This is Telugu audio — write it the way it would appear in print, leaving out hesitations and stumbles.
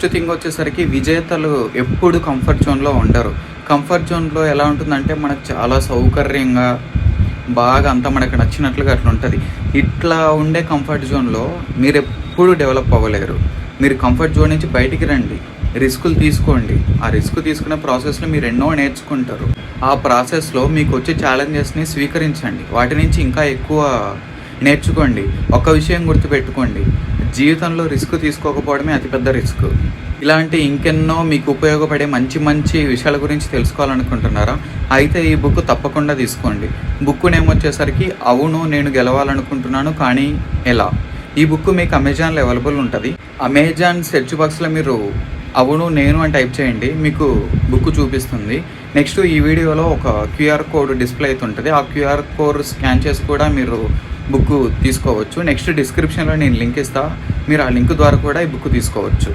నెక్స్ట్ థింగ్ వచ్చేసరికి విజేతలు ఎప్పుడు కంఫర్ట్ జోన్లో ఉండరు. కంఫర్ట్ జోన్లో ఎలా ఉంటుందంటే మనకు చాలా సౌకర్యంగా బాగా అంతా మనకు నచ్చినట్లుగా అట్లా ఉంటుంది. ఇట్లా ఉండే కంఫర్ట్ జోన్లో మీరు ఎప్పుడు డెవలప్ అవ్వలేరు. మీరు కంఫర్ట్ జోన్ నుంచి బయటికి రండి, రిస్కులు తీసుకోండి. ఆ రిస్క్ తీసుకునే ప్రాసెస్లో మీరు ఎన్నో నేర్చుకుంటారు. ఆ ప్రాసెస్లో మీకు వచ్చే ఛాలెంజెస్ని స్వీకరించండి, వాటి నుంచి ఇంకా ఎక్కువ నేర్చుకోండి. ఒక విషయం గుర్తుపెట్టుకోండి, జీవితంలో రిస్క్ తీసుకోకపోవడమే అతిపెద్ద రిస్క్. ఇలాంటి ఇంకెన్నో మీకు ఉపయోగపడే మంచి మంచి విషయాల గురించి తెలుసుకోవాలనుకుంటున్నారా? అయితే ఈ బుక్ తప్పకుండా తీసుకోండి. బుక్ నేమ్ వచ్చేసరికి అవును నేను గెలవాలనుకుంటున్నాను కానీ ఎలా. ఈ బుక్ మీకు అమెజాన్లో అవైలబుల్ ఉంటుంది. అమెజాన్ సెర్చ్ బాక్స్లో మీరు అవును నేను అని టైప్ చేయండి, మీకు బుక్ చూపిస్తుంది. నెక్స్ట్ ఈ వీడియోలో ఒక క్యూఆర్ కోడ్ డిస్ప్లే అవుతుంటుంది. ఆ క్యూఆర్ కోడ్ స్కాన్ చేసి కూడా మీరు బుక్ తీసుకోవచ్చు. నెక్స్ట్ డిస్క్రిప్షన్లో నేను లింక్ ఇస్తాను, మీరు ఆ లింక్ ద్వారా కూడా ఈ బుక్ తీసుకోవచ్చు.